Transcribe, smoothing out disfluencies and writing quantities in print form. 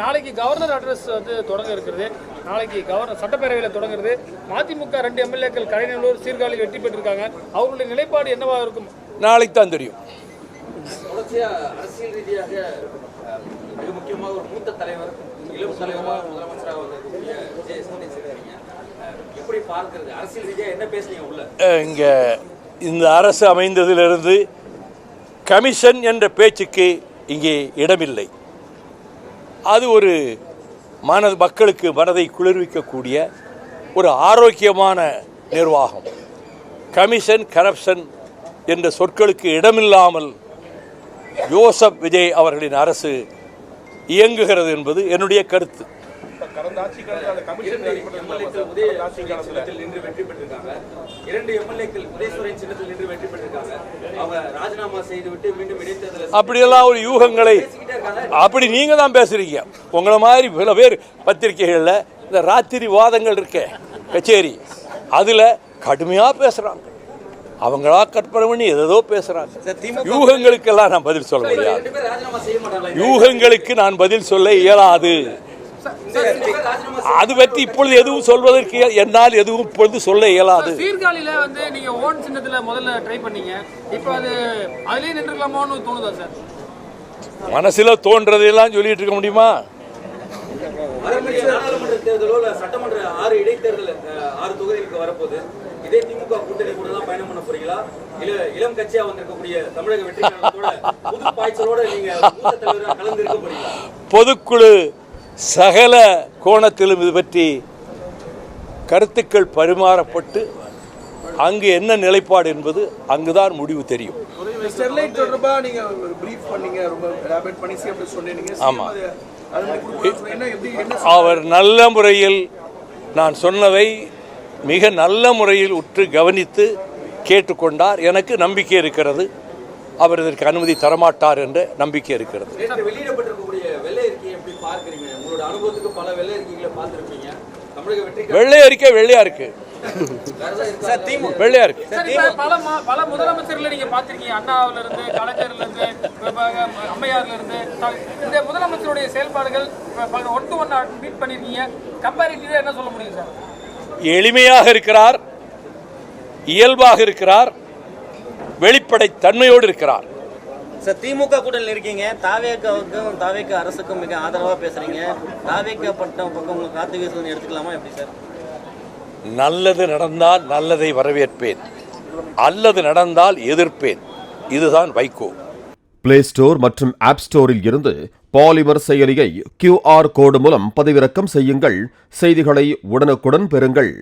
நாளைக்கு governor address வந்து தொடங்க இருக்கிறது. நாளைக்கு கவர்னர் சட்டப்பேரவையில் தொடங்குறது. மதிமுக 2 எம்எல்ஏக்கள் கடைநல்லூர் சீர்காழி வெற்றி பெற்றிருக்காங்க. அவர்களுடைய நிலைப்பாடு என்னவா இருக்கும் நாளைக்கு தான் தெரியும். அரசியல் ரீதியாக மிக முக்கியமாக ஒரு மூத்த தலைவர் இளம் தலைவராக முதலமைச்சராக வந்திருக்கக்கூடிய விஜய் எப்படி பார்க்கிறது? அரசியல் ரீதியாக என்ன பேசுறீங்க உள்ள? இங்க இந்த அரசு அமைந்ததிலிருந்து கமிஷன் என்ற பேச்சுக்கு இங்கே இடமில்லை. அது ஒரு மக்களுக்கு மனதை குளிர்விக்கக்கூடிய ஒரு ஆரோக்கியமான நிர்வாகம். கமிஷன், கரப்ஷன் என்ற சொற்களுக்கு இடமில்லாமல் ஜோசப் விஜய் அவர்களின் அரசு இயங்குகிறது என்பது என்னுடைய கருத்து. கடந்த ஆட்சி காலத்தில் கமிஷன் நின்று வெற்றி பெற்றிருக்காங்க. 2 எம்எல்ஏக்கள் உதயசூரியன் சின்னத்தில் நின்று வெற்றி பெற்றிருக்காங்க. அவங்க ராஜினாமா செய்துவிட்டு மீண்டும் இடைத்தேர்தல் அப்படியெல்லாம் ஒரு யூகங்களை அப்படி நீங்க தான் பேசுறீங்க. உங்களை மாதிரி பல பேர் பத்திரிகைகள்ல இந்த ராத்திரி வாதங்கள் இருக்க கச்சேரி அதுல கடுமையா பேசுறாங்க. அவங்களா கற்பனை பண்ணி ஏதோ பேசுறாங்க. யூகங்களுக்கெல்லாம் நான் பதில் சொல்ல முடியாது. யூகங்களுக்கு நான் பதில் சொல்ல இயலாது. அது பற்றி இப்பொழுது எதுவும் சொல்வதற்கு என்னால் எதுவும் இப்பொழுது சொல்ல இயலாது. சீர்காழியில வந்து நீங்க ஓன் சின்னத்துல முதல்ல ட்ரை பண்ணீங்க. இப்போ அது அதிலே நின்றுக்கலாமோன்னு தோணுதா சார்? மனசுல தோன்றதெல்லாம் சொல்லிட்டு இருக்க முடியுமா? நாடாளுமன்ற தேர்தலோ சட்டமன்ற 6 இடைத்தேர்தல் 6 தொகுதிகளுக்கு வரப்போகுது. இதே திமுக கூட்டணி கூட தான் பயணம் பண்ண போறீங்களா? இளம் கட்சியா வந்திருக்கக்கூடிய தமிழக வெற்றி கழகத்தோட புது பாய்ச்சலோட நீங்க மூத்த தலைவரா கலந்து இருக்க போறீங்களா? பொதுக்குழு சகல கோணத்திலும் இது பற்றி கருத்துக்கள் பரிமாறப்பட்டு அங்கு என்ன நிலைப்பாடு என்பது அங்குதான் முடிவு தெரியும். ஆமா, அவர் நல்ல முறையில் நான் சொன்னதை மிக நல்ல முறையில் உற்று கவனித்து கேட்டுக்கொண்டார். எனக்கு நம்பிக்கை இருக்கிறது அவர் இதற்கு அனுமதி தரமாட்டார் என்ற நம்பிக்கை இருக்கிறது. வெள்ளை அறிக்கை வெள்ளையா இருக்கு, வெள்ளையா இருக்கு. பல முதலமைச்சர்களை நீங்க பாத்திருக்கீங்க. அண்ணாவில இருந்து, கலைஞர்ல இருந்து, அம்மையார்ல இருந்து. இந்த முதலமைச்சருடைய செயல்பாடுகள் 1 to 1 மீட் பண்ணிருக்கீங்க. கம்பேரிட்டிவா என்ன சொல்ல முடியும் சார்? எளிமையாக இருக்கிறார், இயல்பாக இருக்கிறார், வெளிப்படை தன்மையோடு இருக்கிறார். சார், திமுக கூட்டணியில் இருக்கீங்க. தாவேக்காவுக்கும் தாவேக்கா அரசுக்கும் மிக ஆதரவாக பேசுறீங்க. தாவேக்கா பட்டம் பக்கம் உங்க காத்து வீசுவதை எடுத்துக்கலாமா எப்படி சார்? நல்லது நடந்தால் நல்லதை வரவேற்பேன், அல்லது நடந்தால் எதிர்ப்பேன். இதுதான் வைகோ. பிளே ஸ்டோர் மற்றும் ஆப் ஸ்டோரில் இருந்து பாலிமர் செயலியை QR கோடு மூலம் பதிவிறக்கம் செய்யுங்கள். செய்திகளை உடனுக்குடன் பெறுங்கள்.